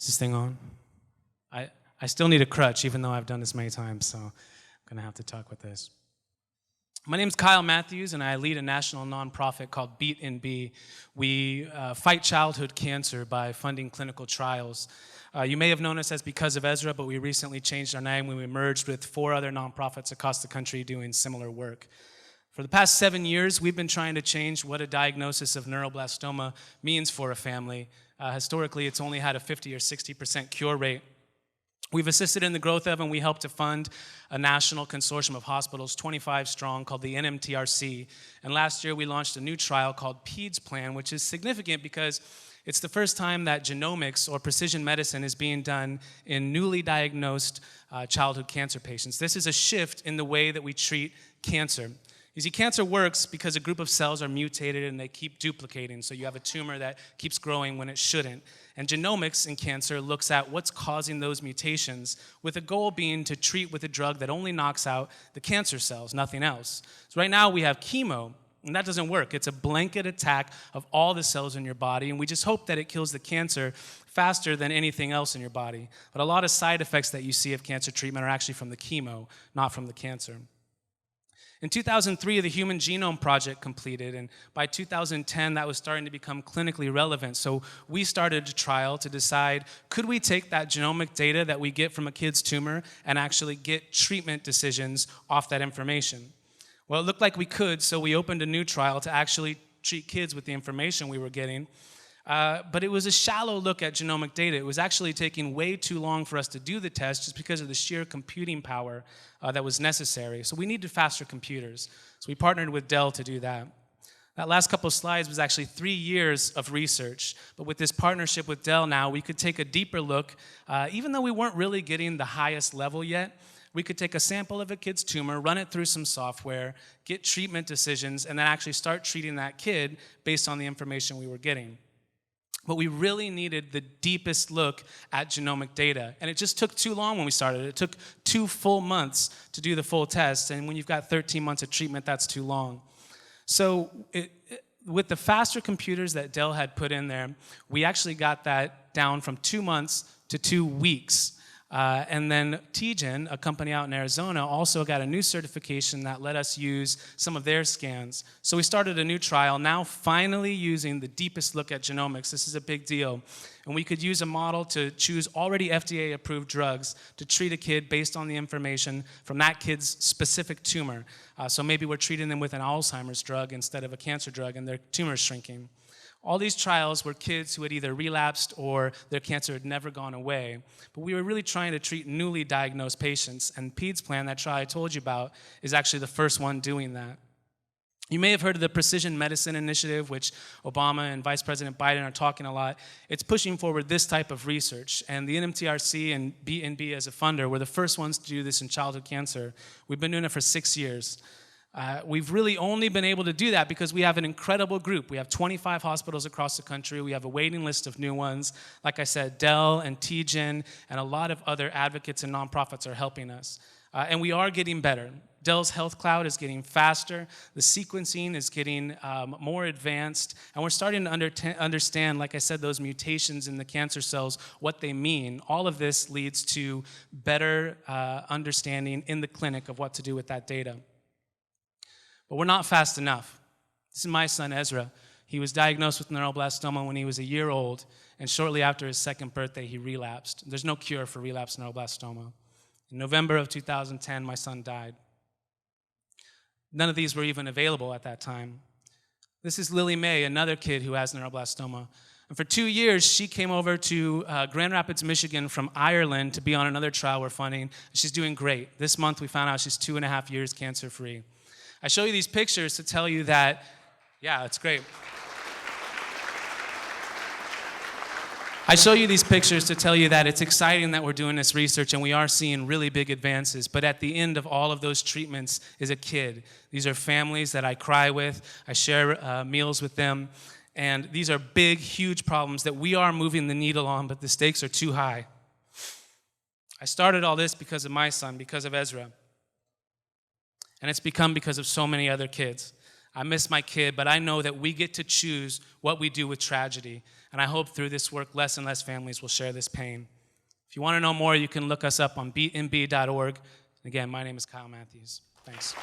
Is this thing on? I still need a crutch, even though I've done this many times, so I'm going to have to talk with this. My name is Kyle Matthews, and I lead a national nonprofit called Beat. We fight childhood cancer by funding clinical trials. You may have known us as Because of Ezra, but we recently changed our name when we merged with 4 other nonprofits across the country doing similar work. For the past 7 years, we've been trying to change what a diagnosis of neuroblastoma means for a family. Historically, it's only had a 50 or 60% cure rate. We've assisted in the growth of, and we helped to fund a national consortium of hospitals, 25 strong, called the NMTRC. And last year, we launched a new trial called PEDS Plan, which is significant because it's the first time that genomics, or precision medicine, is being done in newly diagnosed childhood cancer patients. This is a shift in the way that we treat cancer. You see, cancer works because a group of cells are mutated and they keep duplicating, so you have a tumor that keeps growing when it shouldn't. And genomics in cancer looks at what's causing those mutations, with a goal being to treat with a drug that only knocks out the cancer cells, nothing else. So right now we have chemo, and that doesn't work. It's a blanket attack of all the cells in your body, and we just hope that it kills the cancer faster than anything else in your body. But a lot of side effects that you see of cancer treatment are actually from the chemo, not from the cancer. In 2003, the Human Genome Project completed, and by 2010, that was starting to become clinically relevant. So we started a trial to decide, could we take that genomic data that we get from a kid's tumor and actually get treatment decisions off that information? Well, it looked like we could, so we opened a new trial to actually treat kids with the information we were getting. But it was a shallow look at genomic data. It was actually taking way too long for us to do the test just because of the sheer computing power that was necessary. So we needed faster computers. So we partnered with Dell to do that. That last couple of slides was actually 3 years of research. But with this partnership with Dell now, we could take a deeper look. Even though we weren't really getting the highest level yet, we could take a sample of a kid's tumor, run it through some software, get treatment decisions, and then actually start treating that kid based on the information we were getting. But we really needed the deepest look at genomic data. And it just took too long when we started. It took 2 full months to do the full test. And when you've got 13 months of treatment, that's too long. So with the faster computers that Dell had put in there, we actually got that down from 2 months to 2 weeks. And then TGen, a company out in Arizona, also got a new certification that let us use some of their scans. So we started a new trial, now finally using the deepest look at genomics. This is a big deal. And we could use a model to choose already FDA-approved drugs to treat a kid based on the information from that kid's specific tumor. So maybe we're treating them with an Alzheimer's drug instead of a cancer drug, and their tumor's shrinking. All these trials were kids who had either relapsed or their cancer had never gone away. But we were really trying to treat newly diagnosed patients, and PEDS Plan, that trial I told you about, is actually the first one doing that. You may have heard of the Precision Medicine Initiative, which Obama and Vice President Biden are talking a lot. It's pushing forward this type of research, and the NMTRC and B as a funder were the first ones to do this in childhood cancer. We've been doing it for 6 years. We've really only been able to do that because we have an incredible group. We have 25 hospitals across the country. We have a waiting list of new ones. Like I said, Dell and TGen and a lot of other advocates and nonprofits are helping us. And we are getting better. Dell's Health Cloud is getting faster. The sequencing is getting more advanced. And we're starting to understand, like I said, those mutations in the cancer cells, what they mean. All of this leads to better understanding in the clinic of what to do with that data. But we're not fast enough. This is my son, Ezra. He was diagnosed with neuroblastoma when he was a year old, and shortly after his 2nd birthday, he relapsed. There's no cure for relapsed neuroblastoma. In November of 2010, my son died. None of these were even available at that time. This is Lily Mae, another kid who has neuroblastoma. And for 2 years, she came over to Grand Rapids, Michigan from Ireland to be on another trial we're funding. She's doing great. This month, we found out she's 2.5 years cancer-free. I show you these pictures to tell you that, yeah, it's great. I show you these pictures to tell you that it's exciting that we're doing this research and we are seeing really big advances, but at the end of all of those treatments is a kid. These are families that I cry with, I share meals with them, and these are big, huge problems that we are moving the needle on, but the stakes are too high. I started all this because of my son, because of Ezra. And it's become because of so many other kids. I miss my kid, but I know that we get to choose what we do with tragedy. And I hope through this work, less and less families will share this pain. If you want to know more, you can look us up on beatinb.org. Again, my name is Kyle Matthews. Thanks.